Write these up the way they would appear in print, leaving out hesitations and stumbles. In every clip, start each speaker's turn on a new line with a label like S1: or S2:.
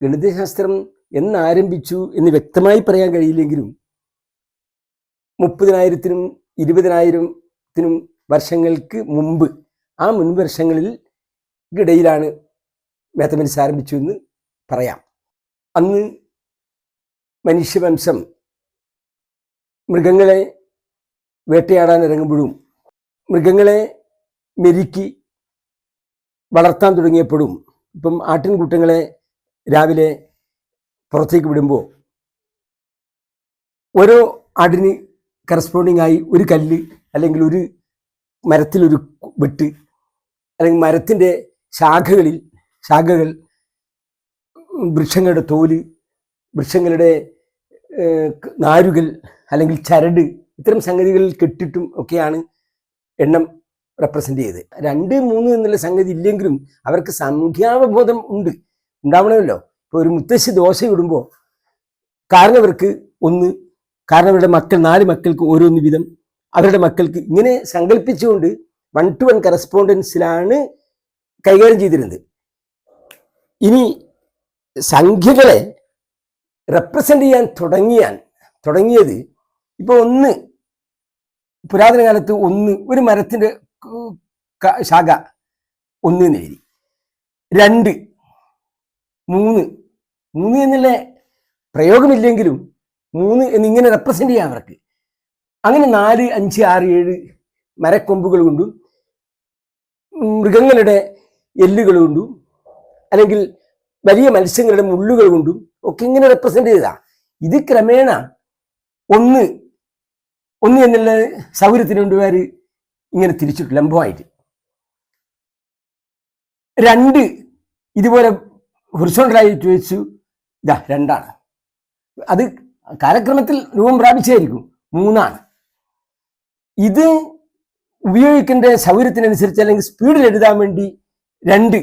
S1: ഗണിതശാസ്ത്രം എന്നാരംഭിച്ചു എന്ന് വ്യക്തമായി പറയാൻ കഴിയില്ലെങ്കിലും 30,000-നും 20,000-ത്തിനും വർഷങ്ങൾക്ക് മുമ്പ്, ആ മുൻ വർഷങ്ങളിൽ ഇടയിലാണ് മാത്തമാറ്റിക്സ് ആരംഭിച്ചു എന്ന് പറയാം. അന്ന് മനുഷ്യവംശം മൃഗങ്ങളെ വേട്ടയാടാൻ ഇറങ്ങുമ്പോഴും മൃഗങ്ങളെ മെരുക്കി വളർത്താൻ തുടങ്ങിയപ്പോഴും, ഇപ്പം ആട്ടിൻകൂട്ടങ്ങളെ രാവിലെ പുറത്തേക്ക് വിടുമ്പോൾ ഓരോ ആടിന് കറസ്പോണ്ടിങ് ആയി ഒരു കല്ല് അല്ലെങ്കിൽ ഒരു മരത്തിലൊരു വെട്ട് അല്ലെങ്കിൽ മരത്തിൻ്റെ ശാഖകൾ, വൃക്ഷങ്ങളുടെ തോല്, വൃക്ഷങ്ങളുടെ നാരുകൾ അല്ലെങ്കിൽ ചരട്, ഇത്തരം സംഗതികളിൽ കെട്ടിട്ടും ഒക്കെയാണ് എണ്ണം റെപ്രസെൻ്റ് ചെയ്ത്. 2, 3 എന്നുള്ള സംഗതി ഇല്ലെങ്കിലും അവർക്ക് സംഖ്യാവബോധം ഉണ്ടാവണമല്ലോ. ഇപ്പോൾ ഒരു മുത്തശ്ശി ദോശ ഇടുമ്പോൾ കാരണവർക്ക് 1, കാരണവരുടെ മക്കൾ 4 മക്കൾക്ക് ഓരോന്ന് വീതം, അവരുടെ മക്കൾക്ക്, ഇങ്ങനെ സങ്കല്പിച്ചുകൊണ്ട് 1-to-1 കറസ്പോണ്ടൻസിലാണ് കൈകാര്യം ചെയ്തിരുന്നത്. ഇനി സംഖ്യകളെ റെപ്രസെൻ്റ് ചെയ്യാൻ തുടങ്ങിയത് ഇപ്പോൾ 1, പുരാതന കാലത്ത് 1, ഒരു മരത്തിൻ്റെ ശാഖ 1 എന്ന് എഴുതി. 2, 3 എന്നുള്ള പ്രയോഗമില്ലെങ്കിലും 3 എന്നിങ്ങനെ റെപ്രസെൻ്റ് ചെയ്യാം അവർക്ക്. അങ്ങനെ 4, 5, 6, 7 മരക്കൊമ്പുകൾ കൊണ്ടും മൃഗങ്ങളുടെ എല്ലുകൾ കൊണ്ടും അല്ലെങ്കിൽ വലിയ മത്സ്യങ്ങളുടെ മുള്ളുകൾ കൊണ്ടും ഒക്കെ ഇങ്ങനെ റെപ്രസെൻ്റ് ചെയ്താ. ഇത് ക്രമേണ 1 എന്നുള്ള സൗകര്യത്തിന് വേണ്ടിവർ ഇങ്ങനെ തിരിച്ചിട്ട് ലംബമായിട്ട്. 2 ഇതുപോലെ ഹൊറിസോണ്ടലായിട്ട് വെച്ചു. 2 ആണ്. അത് കാലക്രമത്തിൽ രൂപം പ്രാപിച്ചായിരിക്കും. 3 ഇത് ഉപയോഗിക്കേണ്ട സൗകര്യത്തിനനുസരിച്ച് അല്ലെങ്കിൽ സ്പീഡിൽ എഴുതാൻ വേണ്ടി 2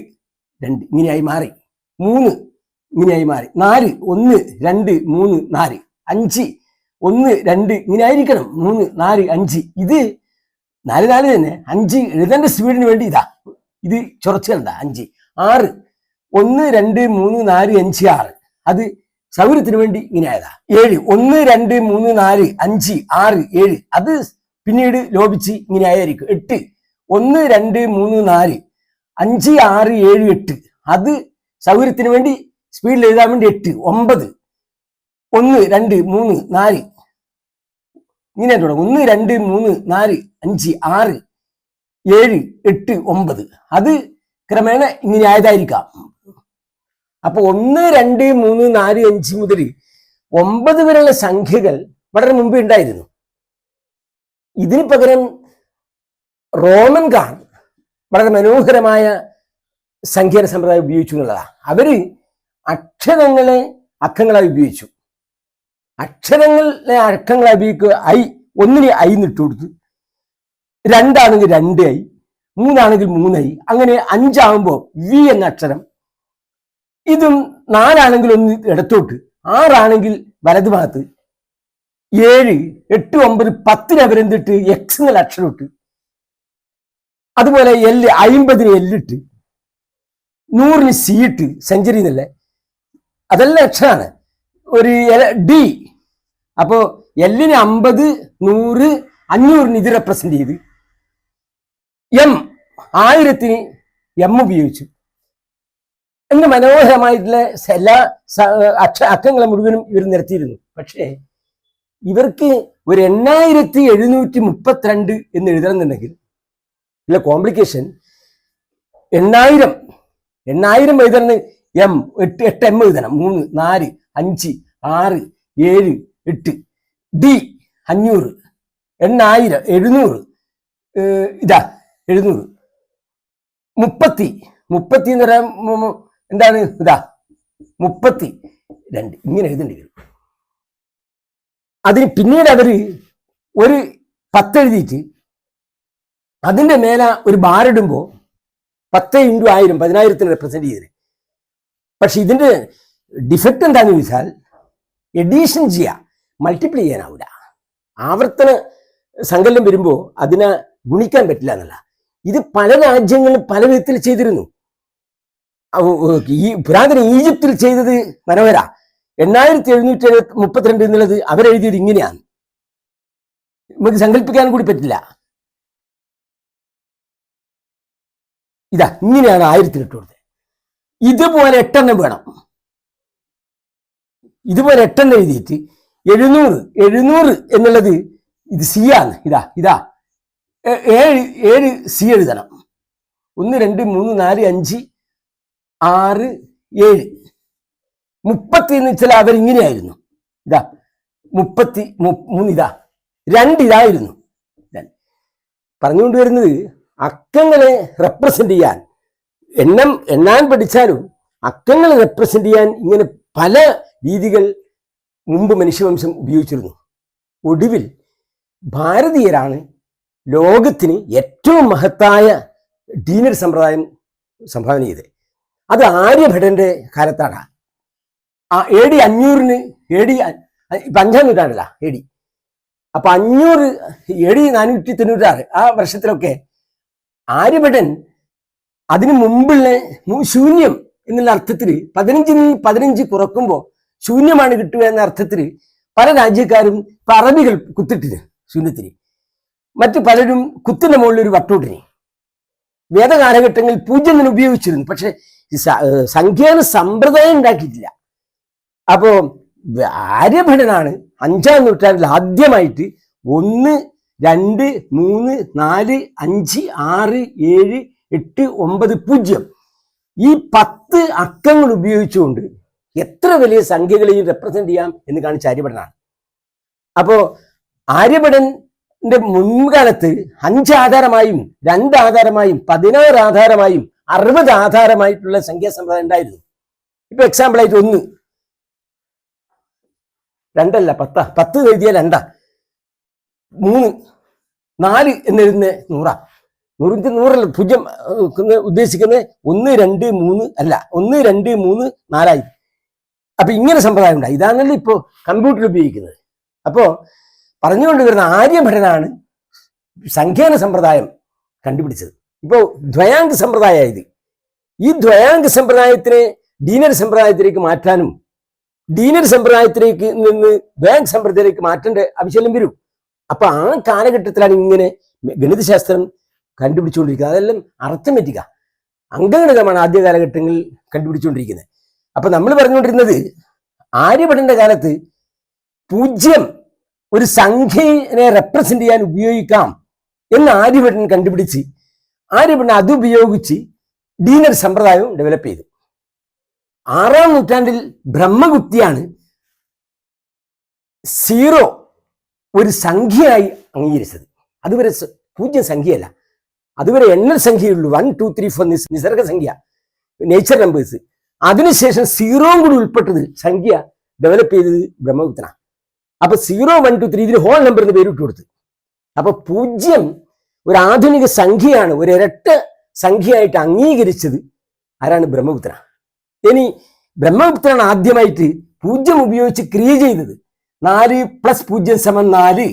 S1: ഇങ്ങനെയായി മാറി. 3 ഇങ്ങനെയായി മാറി. 4 1 2 3 4 5 1 2 ഇങ്ങനെ ആയിരിക്കണം. 3 4 5 ഇത് 4 തന്നെ. 5 എഴുതേണ്ട സ്പീഡിന് വേണ്ടി ഇത് ചുറച്ചുകണ്ട. 5 6 1 2 3 4 5 6 അത് സൗകര്യത്തിന് വേണ്ടി ഇങ്ങനെ ആയതാ. 7 1 2 3 4 5 6 7 അത് പിന്നീട് ലോപിച്ച് ഇങ്ങനെ ആയിരിക്കും. 8 1 2 3 4 5 6 7 8 അത് സൗകര്യത്തിന് വേണ്ടി സ്പീഡിൽ എഴുതാൻ വേണ്ടി 8 9 1 2 3 4 ഇങ്ങനെ തുടങ്ങും. 1 2 3 4 5 6 7 8 9 അത് ക്രമേണ ഇങ്ങനെ ആയതായിരിക്കാം. അപ്പൊ 1 2 3 4 5 മുതൽ 9 വരെയുള്ള സംഖ്യകൾ വളരെ മുമ്പ് ഉണ്ടായിരുന്നു. ഇതിന് പകരം റോമൻകാർ വളരെ മനോഹരമായ സംഖ്യാ സമ്പ്രദായം ഉപയോഗിച്ചു എന്നുള്ളതാണ്. അവര് അക്ഷരങ്ങളെ അക്കങ്ങളായി ഉപയോഗിച്ചു. അക്ഷരങ്ങളെ അക്കങ്ങളായി ഉപയോഗിക്കുക. 1 I ഇട്ട് കൊടുത്തു. 2 ആണെങ്കിൽ 2 I, 3 ആണെങ്കിൽ 3 I, അങ്ങനെ 5 ആകുമ്പോൾ V എന്ന അക്ഷരം. ഇതും 4 ആണെങ്കിൽ 1 ഇടത്തോട്ട്, 6 ആണെങ്കിൽ വലതുഭാഗത്ത്, 7 8 9 10 അവരെന്തിട്ട് X എന്നുള്ള അക്ഷരം ഇട്ട്. അതുപോലെ 50 L ഇട്ട്, 100 C ഇട്ട്, സെഞ്ചുറി എന്നല്ലേ, അതെല്ലാം അക്ഷരമാണ്. ഒരു D, അപ്പോ L-ന് 50 100 500 ഇത് റെപ്രസെന്റ് ചെയ്ത്, M 1000-ന് M ഉപയോഗിച്ചു. എന്ന് മനോഹരമായിട്ടുള്ള എല്ലാ അക്കങ്ങളെ മുഴുവനും ഇവർ നിരത്തിയിരുന്നു. പക്ഷേ ഇവർക്ക് ഒരു 8732 എന്ന് എഴുതണമെന്നുണ്ടെങ്കിൽ ഇല്ല കോംപ്ലിക്കേഷൻ. 8000 എഴുതണം. M 8 M എഴുതണം. 3 4 5 6 7 8 D 500 8000 700 700 30 എന്ന് പറയാൻ എന്താണ് 32 ഇങ്ങനെ എഴുതേണ്ടി വരും. അതിന് പിന്നീട് അവര് ഒരു 10 എഴുതിയിട്ട് അതിന്റെ മേലെ ഒരു ബാറിടുമ്പോൾ 10 × 1000 10,000 റെപ്രസെന്റ് ചെയ്തത്. പക്ഷെ ഇതിന്റെ ഡിഫക്റ്റ് എന്താന്ന് ചോദിച്ചാൽ എഡീഷൻ ചെയ്യാം, മൾട്ടിപ്ലൈ ചെയ്യാനാവില്ല. ആവർത്തന സങ്കലനം വരുമ്പോൾ അതിനെ ഗുണിക്കാൻ പറ്റില്ല എന്നല്ല. ഇത് പല രാജ്യങ്ങളും പല വിധത്തിൽ ചെയ്തിരുന്നു. ഈ പുരാതന ഈജിപ്തിൽ ചെയ്തത് മനോഹര. 8732 എന്നുള്ളത് അവരെഴുതിയത് ഇങ്ങനെയാണ്. നമുക്ക് സങ്കല്പിക്കാൻ കൂടി പറ്റില്ല. ഇതാ ഇങ്ങനെയാണ് 1000 ഇട്ട് കൊടുത്തത്. ഇതുപോലെ 8 വേണം. ഇതുപോലെ 8 എഴുതിയിട്ട് 700 എന്നുള്ളത് ഇത് സി ആണ്. ഇതാ 7 സി എഴുതണം. 1 2 3 4 5 6 7 30 എന്ന് വെച്ചാൽ അവരിങ്ങനെയായിരുന്നു. ഇതാ 33 ഇതാ 2 ഇതായിരുന്നു. പറഞ്ഞുകൊണ്ട് വരുന്നത് അക്കങ്ങളെ റെപ്രസെന്റ് ചെയ്യാൻ, എണ്ണാൻ പഠിച്ചാലും അക്കങ്ങളെ റെപ്രസെന്റ് ചെയ്യാൻ ഇങ്ങനെ പല രീതികൾ മുമ്പ് മനുഷ്യവംശം ഉപയോഗിച്ചിരുന്നു. ഒടുവിൽ ഭാരതീയരാണ് ലോകത്തിന് ഏറ്റവും മഹത്തായ ഡീനറി സമ്പ്രദായം സംഭാവന ചെയ്തത്. അത് ആര്യഭടന്റെ കാലത്താണ്. AD 500 ഇപ്പൊ 5-ാം നൂറ്റാണ്ടല്ല AD. അപ്പൊ 500 AD 496 ആ വർഷത്തിലൊക്കെ ആര്യഭടൻ അതിനു മുമ്പുള്ള ശൂന്യം എന്നുള്ള അർത്ഥത്തിൽ 15 കുറക്കുമ്പോൾ ശൂന്യമാണ് കിട്ടുക എന്ന അർത്ഥത്തിൽ പല രാജ്യക്കാരും അറബികൾ കുത്തിട്ടിന് ശൂന്യത്തിന്. മറ്റു പലരും കുത്തിന്റെ മുകളിൽ ഒരു വട്ടോട്ടിന്. വേദകാലഘട്ടങ്ങളിൽ 0 തന്നെ ഉപയോഗിച്ചിരുന്നു. പക്ഷെ സംഖ്യാന സമ്പ്രദായം ഉണ്ടാക്കിയിട്ടില്ല. അപ്പോ ആര്യഭടനാണ് 5-ാം നൂറ്റാണ്ടിൽ ആദ്യമായിട്ട് 1 2 3 4 5 6 7 8 9 0 ഈ 10 അക്കങ്ങൾ ഉപയോഗിച്ചുകൊണ്ട് എത്ര വലിയ സംഖ്യകളെയും റെപ്രസെന്റ് ചെയ്യാം എന്ന് കാണിച്ച ആര്യഭടനാണ്. അപ്പോ ആര്യഭടന്റെ മുൻകാലത്ത് 5 ആധാരമായും 2 ആധാരമായും 16 ആധാരമായും 60 ആധാരമായിട്ടുള്ള സംഖ്യാസമ്പ്രദായം ഉണ്ടായിരുന്നു. ഇപ്പൊ എക്സാമ്പിൾ ആയിട്ട് 1 2 10 എഴുതിയാൽ 2, 3 4 എന്നെഴുതുന്ന 100. 100 0 ഉദ്ദേശിക്കുന്നത് 1 2 3 അല്ല, 1 2 3 4. അപ്പൊ ഇങ്ങനെ സമ്പ്രദായം ഉണ്ടായി. ഇതാണല്ലോ ഇപ്പോ കമ്പ്യൂട്ടർ ഉപയോഗിക്കുന്നത്. അപ്പോ പറഞ്ഞുകൊണ്ട് വരുന്ന ആര്യഭടനാണ് സംഖ്യാന സമ്പ്രദായം കണ്ടുപിടിച്ചത്. ഇപ്പോ ദ്വയാംഗ സമ്പ്രദായമായത്. ഈ ദ്വയാംഗ സമ്പ്രദായത്തിനെ ഡീനറി സമ്പ്രദായത്തിലേക്ക് മാറ്റാനും ഡീനറി സമ്പ്രദായത്തിലേക്ക് നിന്ന് ദ്വയാംഗ സമ്പ്രദായത്തിലേക്ക് മാറ്റേണ്ട ആവശ്യം വരും. അപ്പൊ ആ കാലഘട്ടത്തിലാണ് ഇങ്ങനെ ഗണിതശാസ്ത്രം കണ്ടുപിടിച്ചുകൊണ്ടിരിക്കുന്നത്. അതെല്ലാം അർത്ഥമെറ്റിക്ക, അംഗഗണിതമാണ് ആദ്യ കാലഘട്ടങ്ങളിൽ കണ്ടുപിടിച്ചുകൊണ്ടിരിക്കുന്നത്. അപ്പൊ നമ്മൾ പറഞ്ഞുകൊണ്ടിരുന്നത് ആര്യഭടന്റെ കാലത്ത് 0 ഒരു സംഖ്യയെ റെപ്രസെന്റ് ചെയ്യാൻ ഉപയോഗിക്കാം എന്ന് ആര്യഭടൻ കണ്ടുപിടിച്ച് ആര്യഭടൻ അതുപയോഗിച്ച് ഡീനറി സമ്പ്രദായവും ഡെവലപ്പ് ചെയ്തു. 6-ാം നൂറ്റാണ്ടിൽ ബ്രഹ്മഗുപ്തിയാണ് 0 ഒരു സംഖ്യയായി അംഗീകരിച്ചത്. അതുവരെ 0 സംഖ്യയല്ല, അതുവരെ എണ്ണൽ സംഖ്യയുള്ളൂ. 1 2 3 4 നിസർഗ സംഖ്യ, നേച്ചർ നമ്പേഴ്സ്. അതിനുശേഷം 0 കൂടി ഉൾപ്പെട്ടത് സംഖ്യ ഡെവലപ്പ് ചെയ്തത് ബ്രഹ്മഗുപ്തനാണ്. അപ്പൊ 0 1 2 3 ഇതിന് ഹോൾ നമ്പർ എന്ന് പേരിട്ട് കൊടുത്തു. അപ്പൊ 0 ഒരു ആധുനിക സംഖ്യയാണ്, ഒരു ഇരട്ട സംഖ്യയായിട്ട് അംഗീകരിച്ചത് ആരാണ്? ബ്രഹ്മഗുപ്തനാണ്. ഇനി ബ്രഹ്മഗുപ്തനാണ് ആദ്യമായിട്ട് 0 ഉപയോഗിച്ച് ക്രിയ ചെയ്തത്. 4 + 0 = 4,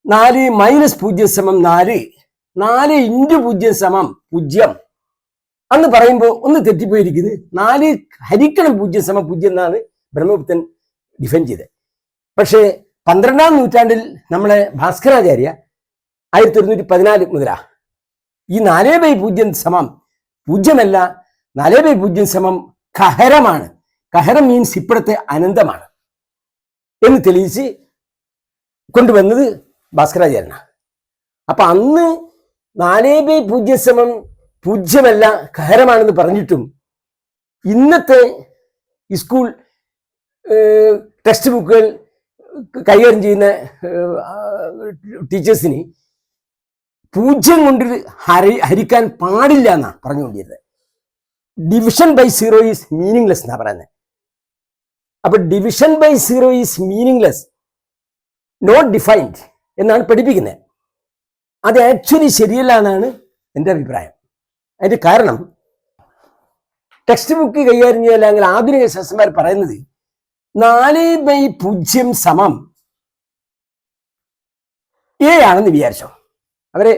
S1: 4 - 0 = 4, 4 × 0 = 0. അന്ന് പറയുമ്പോൾ ഒന്ന് തെറ്റിപ്പോയിരിക്കുന്നത് 4 ഹരിക്കണം 0 = 0 എന്നാണ് ബ്രഹ്മഗുപ്തൻ ഡിഫൈൻ ചെയ്തത്. പക്ഷേ 12-ാം നൂറ്റാണ്ടിൽ നമ്മളെ ഭാസ്കരാചാര്യ 1114 മുതലാ ഈ 4/0 0 അല്ല, 4/0 ഖഹരമാണ്. ഖഹരം മീൻസ് ഇപ്പോഴത്തെ അനന്തമാണ് എന്ന് തെളിയിച്ച് കൊണ്ടുവന്നത് ഭാസ്കരാചാര്യനാണ്. അപ്പൊ അന്ന് 4/0 0 അല്ല, ഖഹരമാണെന്ന് പറഞ്ഞിട്ടും ഇന്നത്തെ സ്കൂൾ ടെക്സ്റ്റ് ബുക്കുകൾ കൈകാര്യം ചെയ്യുന്ന ടീച്ചേഴ്സിന് 0 കൊണ്ട് ഹരിക്കാൻ പാടില്ല എന്നാണ് പറഞ്ഞുകൊണ്ടിരുന്നത്. ഡിവിഷൻ ബൈ 0 ഈസ് മീനിങ്ലെസ് എന്നാ പറയുന്നത്. അപ്പൊ division by 0 is meaningless, not defined എന്നാണ് പഠിപ്പിക്കുന്നത്. അത് ആക്ച്വലി ശരിയല്ല എന്നാണ് എൻ്റെ അഭിപ്രായം. അതിന്റെ കാരണം ടെക്സ്റ്റ് ബുക്ക് കൈകാര്യം ചെയ്യല്ല, അല്ലെങ്കിൽ ആധുനിക ശാസ്ത്രന്മാർ പറയുന്നത് 4/0 A ആണെന്ന് വിചാരിച്ചോ. അവരെ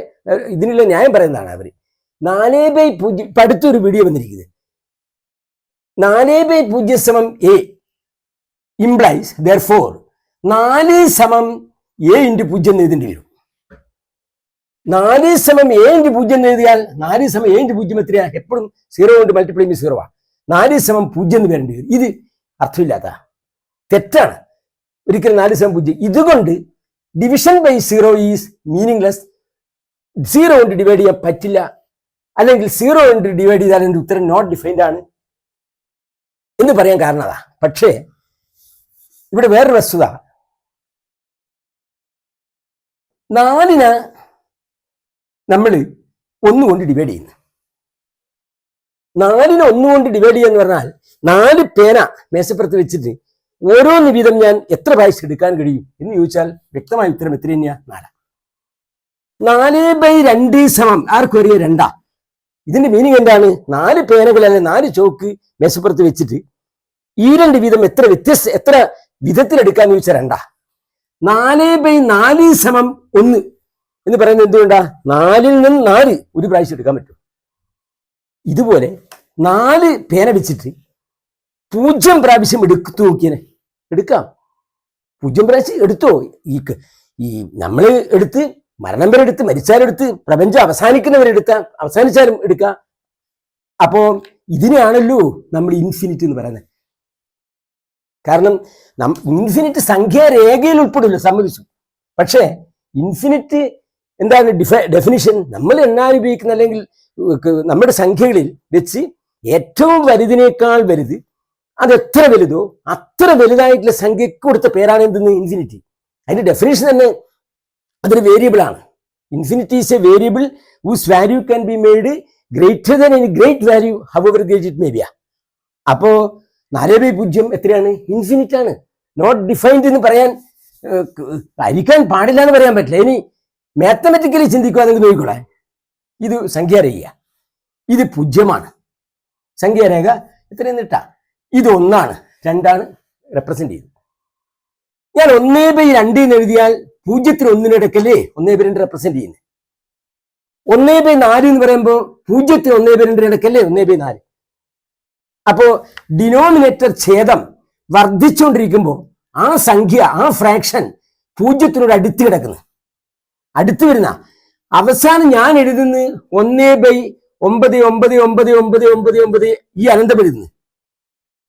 S1: ഇതിനുള്ള ന്യായം പറയുന്നതാണ്. അവര് 4/0 ഇപ്പൊ അടുത്തൊരു വീഡിയോ വന്നിരിക്കുന്നത് 4/0 സമം a ഇംപ്ലൈസ് therefore 4 സമം a ഇൻറ്റു 0 എന്ന് എഴുതേണ്ടി വരും. 4 സമം a ഇൻറ്റു 0 എന്ന് എഴുതിയാൽ 4 സമം a ഇൻറ്റു 0 എത്രയാ? എപ്പോഴും 0 കൊണ്ട് മൾട്ടിപ്ലൈ ചെയ്യുമ്പോൾ 0 ആണ്. 4 സമം 0 എന്ന് വരേണ്ടി വരും. ഇത് അർത്ഥമില്ലാത്ത തെറ്റാണ്. ഒരിക്കലും 4 സമം 0. ഇതുകൊണ്ട് ഡിവിഷൻ ബൈ 0 ഈസ് മീനിങ്ലെസ്. 0 കൊണ്ട് ഡിവൈഡ് ചെയ്യാൻ പറ്റില്ല, അല്ലെങ്കിൽ 0 കൊണ്ട് ഡിവൈഡ് ചെയ്താൽ എൻ്റെ ഉത്തരം നോട്ട് ഡിഫൈൻഡ് ആണ് എന്ന് പറയാൻ കാരണം അതാ. പക്ഷേ ഇവിടെ വേറൊരു വസ്തുത, 4 നമ്മൾ 1 കൊണ്ട് ഡിവൈഡ് ചെയ്യുന്നു. 4 1 കൊണ്ട് ഡിവൈഡ് ചെയ്യാന്ന് പറഞ്ഞാൽ 4 പേന മേശപ്പുറത്ത് വെച്ചിട്ട് ഓരോന്ന് വീതം ഞാൻ എത്ര പ്രാവശ്യം എടുക്കാൻ കഴിയും എന്ന് ചോദിച്ചാൽ വ്യക്തമായ ഉത്തരം എത്ര തന്നെയാ? 4. 4/2 സമം ആർക്കും അറിയാം 2. ഇതിന്റെ മീനിങ് എന്താണ്? 4 പേനകൾ അല്ലെ 4 ചോക്ക് മേശപ്പുറത്ത് വെച്ചിട്ട് ഈ 2 വീതം എത്ര വിധത്തിൽ എടുക്കാന്ന് ചോദിച്ചാൽ 2. 4/4 സമം 1 എന്ന് പറയുന്നത് എന്തുകൊണ്ടാ? 4ൽ നിന്ന് 4 ഒരു പ്രാവശ്യം എടുക്കാൻ പറ്റും. ഇതുപോലെ 4 പേന വെച്ചിട്ട് 0 പ്രാവശ്യം എടുത്തു നോക്കിയനെ എടുക്കാം. 0 പ്രാവശ്യം എടുത്തോ? ഈ നമ്മൾ എടുത്ത് മരണം വരെ എടുത്ത്, മരിച്ചാലെടുത്ത്, പ്രപഞ്ചം അവസാനിച്ചാലും എടുക്കാം. അപ്പോ ഇതിനെയാണല്ലോ നമ്മൾ ഇൻഫിനിറ്റ് എന്ന് പറയുന്നത്. കാരണം ഇൻഫിനിറ്റ് സംഖ്യാരേഖയിൽ ഉൾപ്പെടില്ല, സമ്മതിച്ചു. പക്ഷേ ഇൻഫിനിറ്റ് എന്താണ് ഡെഫിനിഷൻ? നമ്മൾ എണ്ണാൻ ഉപയോഗിക്കുന്ന അല്ലെങ്കിൽ നമ്മുടെ സംഖ്യകളിൽ വെച്ച് ഏറ്റവും വലുതിനേക്കാൾ വലുത്, അത് എത്ര വലുതോ അത്ര വലുതായിട്ടുള്ള സംഖ്യക്ക് കൊടുത്ത പേരാണ് എന്തെന്ന്? ഇൻഫിനിറ്റി. അതിന്റെ ഡെഫിനേഷൻ തന്നെ അതൊരു വേരിയബിൾ ആണ്. Infinity is A variable whose value can be made greater than any great value however great it may be. അപ്പോ 4/0 എത്രയാണ്? ഇൻഫിനിറ്റ് ആണ്. നോട്ട് ഡിഫൈൻഡ് എന്ന് പറയാൻ ആയിരിക്കാൻ പാടില്ല എന്ന് പറയാൻ പറ്റില്ല. ഇനി മാത്തമെറ്റിക്കലി ചിന്തിക്കുകയാണെങ്കിൽ നോക്കിക്കോളാം. ഇത് സംഖ്യാരേഖ, ഇത് 0 സംഖ്യാരേഖ എത്രയെന്ന് ഇട്ടാ ഇത് 1, 2 റെപ്രസെന്റ് ചെയ്തു. ഞാൻ 1/2 എന്ന് എഴുതിയാൽ 0 1 ഇടക്കല്ലേ 1/2 റെപ്രസെന്റ് ചെയ്യുന്നത്. 1/4 എന്ന് പറയുമ്പോൾ 0 1/2 ഇടക്കല്ലേ 1/4. അപ്പോ ഡിനോമിനേറ്റർ ഛേദം വർദ്ധിച്ചുകൊണ്ടിരിക്കുമ്പോൾ ആ സംഖ്യ, ആ ഫ്രാക്ഷൻ 0 അടുത്ത് കിടക്കുന്നു, അടുത്ത് വരുന്ന അവസാനം ഞാൻ എഴുതുന്നത് 1/9999999 ഈ അനന്തം എഴുതുന്നു.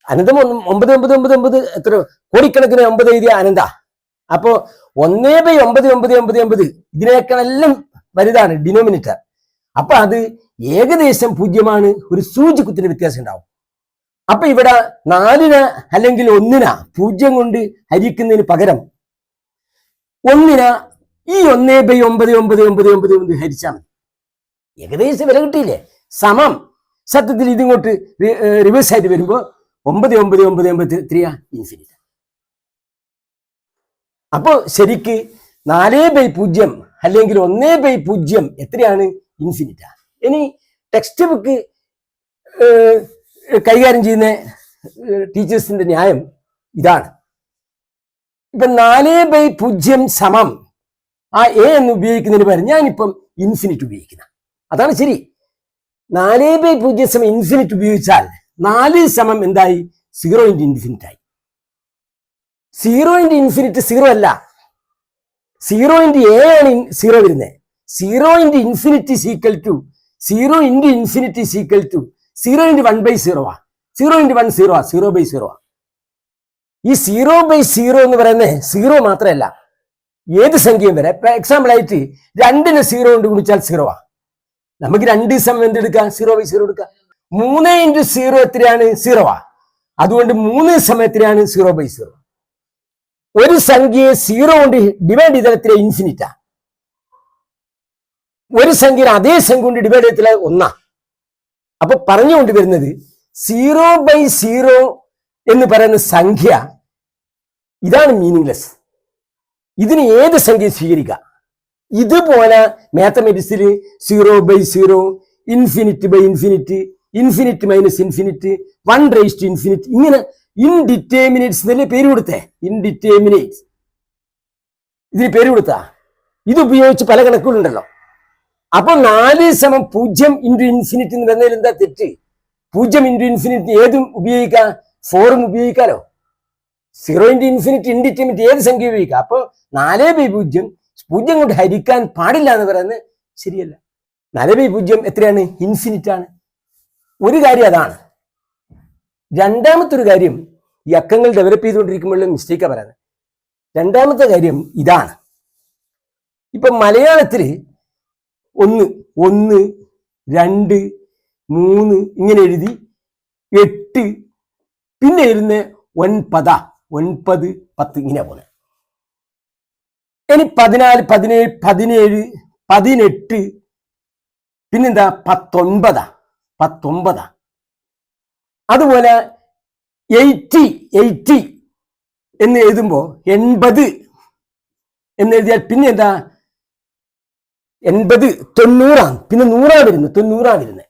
S1: അനന്തം 9999 എത്ര കോടിക്കണക്കിന് 9 എഴുതിയ അനന്ത. അപ്പോ 1/9999 ഇതിനേക്കാളെല്ലാം വലുതാണ് ഡിനോമിനേറ്റർ. അപ്പൊ അത് ഏകദേശം 0 ഒരു സൂചിക്കുത്തിന് വ്യത്യാസം ഉണ്ടാവും. അപ്പൊ ഇവിടെ 4 അല്ലെങ്കിൽ 1 0 കൊണ്ട് ഹരിക്കുന്നതിന് പകരം 1 ഈ 1/9999 ഹരിച്ചാൽ മതി. ഏകദേശം വില കിട്ടിയില്ലേ? സമം സത്യത്തിൽ ഇതിങ്ങോട്ട് റിവേഴ്സ് ആയിട്ട് വരുമ്പോ 9999 ഇൻഫിനിറ്റ്. അപ്പോ ശരിക്ക് 4/0 അല്ലെങ്കിൽ 1/0 എത്രയാണ്? ഇൻഫിനിറ്റ്. ഇനി ടെക്സ്റ്റ് ബുക്ക് കൈകാര്യം ചെയ്യുന്ന ടീച്ചേഴ്സിന്റെ ന്യായം ഇതാണ്. ഇപ്പൊ 4/0 സമം ആ എ എന്ന് ഉപയോഗിക്കുന്നതിന് പകരം ഞാനിപ്പം ഇൻഫിനിറ്റ് ഉപയോഗിക്കുന്ന അതാണ് ശരി. 4/0 സമം ഇൻഫിനിറ്റ് ഉപയോഗിച്ചാൽ 4 സമം എന്തായി? 0 ഇൻറ്റു ഇൻഫിനിറ്റ് ആയി. 0 ഇൻറ്റു ഇൻഫിനിറ്റ് 0 അല്ല, 0 ഇൻറ്റു എ ആണ് 0 വരുന്നത്. 0 into infinite equal to 0 into infinite equal to 0 into 1/0 ആ. 0 ഇൻറ്റു 1 0 0/0 ആ. ഈ 0/0 എന്ന് പറയുന്നത് 0 മാത്രമല്ല, ഏത് സംഖ്യയും വരെ. എക്സാമ്പിൾ ആയിട്ട് 2നെ 0 കൊണ്ട് ഗുണിച്ചാൽ 0 ആ. നമുക്ക് 2 സമയം എന്തെടുക്കാം? 0/0 എടുക്കാം. 3 ഇൻറ്റു 0 എത്രയാണ്? 0 ആ. അതുകൊണ്ട് 3 സമയം എത്രയാണ്? 0/0. ഒരു സംഖ്യയെ 0 കൊണ്ട് ഡിവൈഡ് ചെയ്താൽ എത്ര? ഇൻഫിനിറ്റാ. ഒരു സംഖ്യ അതേ സംഖ്യ കൊണ്ട് ഡിവൈഡ് ചെയ്താൽ 1. അപ്പൊ പറഞ്ഞുകൊണ്ട് വരുന്നത് 0/0 എന്ന് പറയുന്ന സംഖ്യ ഇതാണ് മീനിങ്ലെസ്. ഇതിന് ഏത് സംഖ്യ സ്വീകരിക്കാം. ഇതുപോലെ മാത്തമെറ്റിക്സിൽ 0/0, ഇൻഫിനിറ്റ്/ഇൻഫിനിറ്റ്, ഇൻഫിനിറ്റ് മൈനസ് ഇൻഫിനിറ്റ്, 1/∞, ഇങ്ങനെ ഇൻഡിറ്റർമിനേറ്റ്സ് എന്നല്ലേ പേര് കൊടുത്തേ? ഇൻഡിറ്റർമിനേറ്റ്സ് ഇതിന് പേര് കൊടുത്താ. ഇത് ഉപയോഗിച്ച് പല കണക്കുകളുണ്ടല്ലോ. അപ്പൊ 4 സമം 0 ഇൻറ്റു ഇൻഫിനിറ്റ് എന്ന് പറഞ്ഞാൽ എന്താ തെറ്റ്? 0 × ഏതും ഉപയോഗിക്കാം, 4 ഉപയോഗിക്കാലോ. 0 × ഇൻഡിറ്റർമിനറ്റ് ഏത് സംഖ്യ ഉപയോഗിക്കാം. അപ്പോൾ 4/0 0 കൊണ്ട് ഹരിക്കാൻ പാടില്ല എന്ന് പറയുന്നത് ശരിയല്ല. 4/0 എത്രയാണ്? ഇൻഫിനിറ്റ് ആണ്. ഒരു കാര്യം അതാണ്. രണ്ടാമത്തെ ഒരു കാര്യം, ഈ അക്കങ്ങൾ ഡെവലപ്പ് ചെയ്തുകൊണ്ടിരിക്കുമ്പോഴുള്ള മിസ്റ്റേക്കാണ് പറയുന്നത്. രണ്ടാമത്തെ കാര്യം ഇതാണ്. ഇപ്പൊ മലയാളത്തില് 1 1 2 3 ഇങ്ങനെ എഴുതി 8, പിന്നെ എഴുതുന്ന 9 9 10 ഇങ്ങനെ പോകുന്നത്. ഇനി 14 17 17 18 പിന്നെന്താ 19. അതുപോലെ 80 എന്ന് എഴുതുമ്പോ 80 എന്ന് എഴുതിയാൽ പിന്നെ എന്താ 80 90, പിന്നെ 100 വരുന്നു, 90 വരുന്നത്.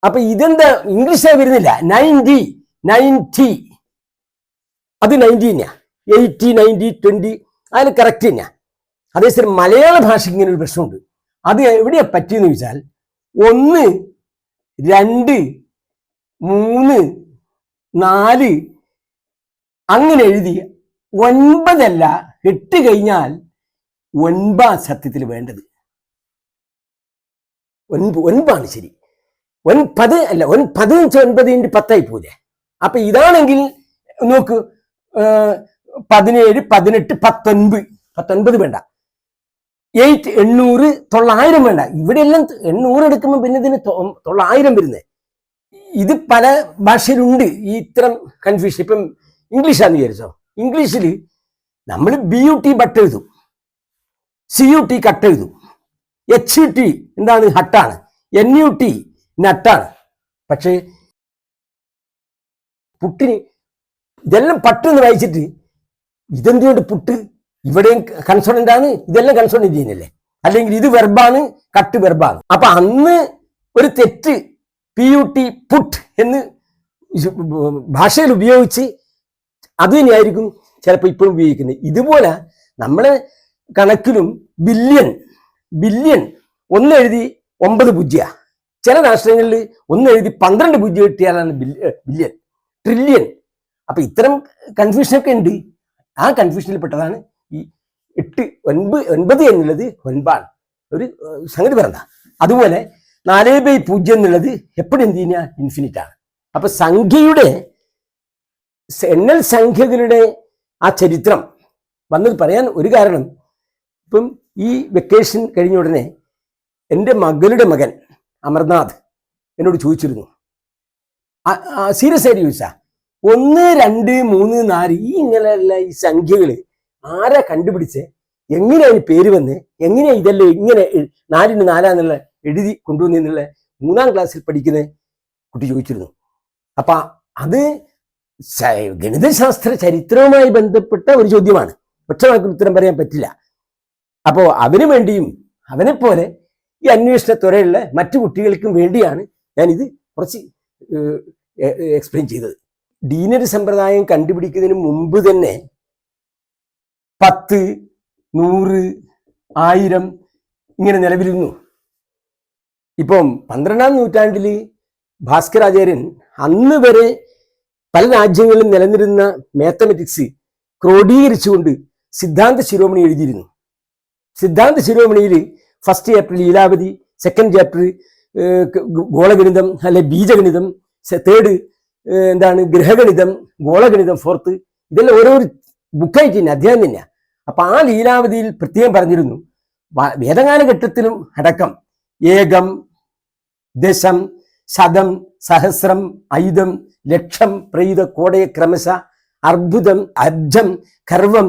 S1: അപ്പൊ ഇതെന്താ ഇംഗ്ലീഷ് വരുന്നില്ല. 90 അത് 90 തന്നെയാ. 80 90 20 അതിന് കറക്റ്റ് തന്നെയാ. അതേസമയം മലയാള ഭാഷയ്ക്ക് ഇങ്ങനെ ഒരു പ്രശ്നമുണ്ട്. അത് എവിടെയാ പറ്റിയെന്ന് ചോദിച്ചാൽ 1 2 3 4 അങ്ങനെ എഴുതി 9 അല്ല 8 കഴിഞ്ഞാൽ 9 സത്യത്തിൽ വേണ്ടത്. 9 ശരി. 9 അല്ല 9 9 × 10 പോലെ. അപ്പൊ ഇതാണെങ്കിൽ നോക്ക് 17 18 19 വേണ്ട. 8 800 900 വേണ്ട. ഇവിടെ എല്ലാം 800 എടുക്കുമ്പോൾ പിന്നെ ഇതിന് 900 വരുന്നത്. ഇത് പല ഭാഷയിലുണ്ട് ഈ ഇത്തരം കൺഫ്യൂഷൻ. ഇപ്പം ഇംഗ്ലീഷാന്ന് വിചാരിച്ചോ, ഇംഗ്ലീഷിൽ നമ്മൾ BUT ബട്ട് എഴുതും, CUT കട്ട് എഴുതും, HUT എന്താണ് ഹട്ടാണ്, NUT നട്ടാണ്. പക്ഷേ പുട്ടിന് ഇതെല്ലാം പട്ടെന്ന് വായിച്ചിട്ട് ഇതെന്തുകൊണ്ട് പുട്ട്, ഇവിടെയും കൺസോണന്റ് ആണ്, ഇതെല്ലാം കൺസോണന്റ് ചെയ്യുന്നില്ലേ, അല്ലെങ്കിൽ ഇത് വെർബാണ്, കട്ട് വെർബാണ്. അപ്പൊ അന്ന് ഒരു തെറ്റ് PUT പുട്ട് എന്ന് ഭാഷയിൽ ഉപയോഗിച്ച് അത് തന്നെയായിരിക്കും ചിലപ്പോൾ ഇപ്പോഴും ഉപയോഗിക്കുന്നത്. ഇതുപോലെ നമ്മളെ കണക്കിലും ബില്യൺ 1 എഴുതി 9 പൂജ്യ, ചില രാഷ്ട്രങ്ങളിൽ 1 എഴുതി 12 പൂജ്യം കിട്ടിയാലാണ് ബില്യൺ. ട്രില്യൺ. അപ്പൊ ഇത്തരം കൺഫ്യൂഷനൊക്കെ ഉണ്ട്. ആ കൺഫ്യൂഷനിൽ പെട്ടതാണ് ഈ 8 9 എന്നുള്ളത് 9 ഒരു സംഗതി പറഞ്ഞ. അതുപോലെ 4/0 എന്നുള്ളത് എപ്പോഴും എന്ത് ചെയ്യുക, ഇൻഫിനിറ്റ് ആണ്. അപ്പൊ സംഖ്യയുടെ എണ്ണൽ സംഖ്യകളുടെ ആ ചരിത്രം വന്നത് പറയാൻ ഒരു കാരണം, ഇപ്പം ഈ വെക്കേഷൻ കഴിഞ്ഞ ഉടനെ എൻ്റെ മകളുടെ മകൻ അമർനാഥ് എന്നോട് ചോദിച്ചിരുന്നു, സീരിയസ് ആയിട്ട് ചോദിച്ചാ 1 2 3 4 ഈ ഇങ്ങനെയുള്ള ഈ സംഖ്യകൾ ആരാ കണ്ടുപിടിച്ച്, എങ്ങനെയാണ് പേര് വന്ന്, എങ്ങനെയാ ഇതെല്ലാം ഇങ്ങനെ 4 × 4 എന്നുള്ള എഴുതി കൊണ്ടുവന്നുള്ള 3ാം ക്ലാസ്സിൽ പഠിക്കുന്ന കുട്ടി ചോദിച്ചിരുന്നു. അപ്പൊ അത് ഗണിതശാസ്ത്ര ചരിത്രവുമായി ബന്ധപ്പെട്ട ഒരു ചോദ്യമാണ്. ഒറ്റവാക്കിൽ ഉത്തരം പറയാൻ പറ്റില്ല. അപ്പോ അവന് വേണ്ടിയും അവനെ പോലെ ഈ അന്വേഷണത്വരയുള്ള മറ്റു കുട്ടികൾക്കും വേണ്ടിയാണ് ഞാനിത് കുറച്ച് എക്സ്പ്ലെയിൻ ചെയ്തത്. ഡീനറി സമ്പ്രദായം കണ്ടുപിടിക്കുന്നതിന് മുമ്പ് തന്നെ 10 100 1000 ഇങ്ങനെ നിലവിലിരുന്നു. ഇപ്പം 12ാം നൂറ്റാണ്ടിൽ ഭാസ്കരാചാര്യൻ അന്ന് വരെ പല രാജ്യങ്ങളിലും നിലനിരുന്ന മാത്തമെറ്റിക്സ് ക്രോഡീകരിച്ചുകൊണ്ട് സിദ്ധാന്ത ശിരോമണി എഴുതിയിരുന്നു. സിദ്ധാന്ത ശിരോമണിയിൽ first chapter Lilavati, second chapter Golaganitam അല്ലെ ബീജഗണിതം, തേർഡ് എന്താണ് ഗ്രഹഗണിതം, ഗോളഗണിതം, ഫോർത്ത്, ഇതെല്ലാം ഓരോ ബുക്കായിട്ട് തന്നെ അധ്യായം തന്നെയാണ്. അപ്പൊ ആ ലീലാവതിയിൽ പ്രത്യേകം പറഞ്ഞിരുന്നു, വേദകാലഘട്ടത്തിലും അടക്കം ഏകം, ദശം, ശതം, സഹസ്രം, ഐദം, ലക്ഷം, പ്രൈത, കോടയ, ക്രമശ, അർബുദം, അർജം, ഖർവം,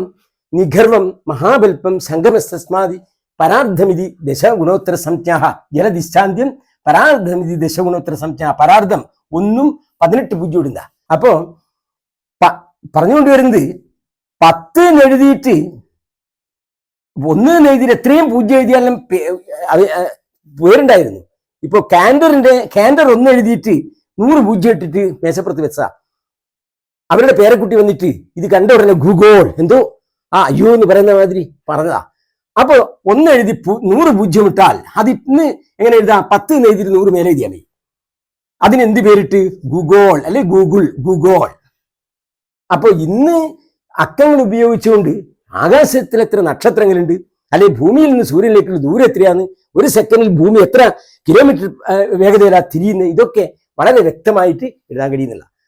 S1: നിഖർവം, മഹാബൽപ്പം, സംഗമസ്തസ്മാതി പരാർദ്ധമിതി ദശഗുണോത്തര സംജ്ഞാ ജലദിശാന്ത്യം പരാർദ്ധമിതി ദശഗുണോത്തര സംജ്ഞാ. പരാർദ്ധം 1 18 പൂജ്യം ഇടുന്ന. അപ്പോ പറഞ്ഞുകൊണ്ട് വരുന്നത് 10 എന്ന് എഴുതിയിട്ട് 1 എന്ന് എഴുതിയിട്ട് എത്രയും പൂജ്യം എഴുതിയാലും പേരുണ്ടായിരുന്നു. ഇപ്പൊ കാൻഡർ 1 എഴുതിയിട്ട് 100 പൂജ്യം ഇട്ടിട്ട് മേശപ്പുറത്ത് വെച്ചാ അവരുടെ പേരക്കുട്ടി വന്നിട്ട് ഇത് കണ്ട ഉടനെ ഗൂഗോൾ എന്തോ അയ്യോ എന്ന് പറയുന്ന മാതിരി പറഞ്ഞതാ. അപ്പൊ 1 എഴുതി 100 പൂജ്യം ഇട്ടാൽ അത് ഇന്ന് എങ്ങനെ എഴുതാം, 10 എന്ന് എഴുതിയിട്ട് 100 മേലെ എഴുതിയാൽ മതി. അതിനെന്ത് പേരിട്ട്? ഗൂഗോൾ അല്ലെ ഗൂഗോൾ. അപ്പൊ ഇന്ന് അക്കങ്ങൾ ഉപയോഗിച്ചുകൊണ്ട് ആകാശത്തിൽ എത്ര നക്ഷത്രങ്ങളുണ്ട്, അല്ലെ ഭൂമിയിൽ നിന്ന് സൂര്യനിലേക്കുള്ള ദൂരം എത്രയാണ്, ഒരു സെക്കൻഡിൽ ഭൂമി എത്ര കിലോമീറ്റർ വേഗതയിലാണ് തിരിയുന്നത്, ഇതൊക്കെ വളരെ വ്യക്തമായിട്ട് എഴുതാൻ കഴിയുന്നില്ല.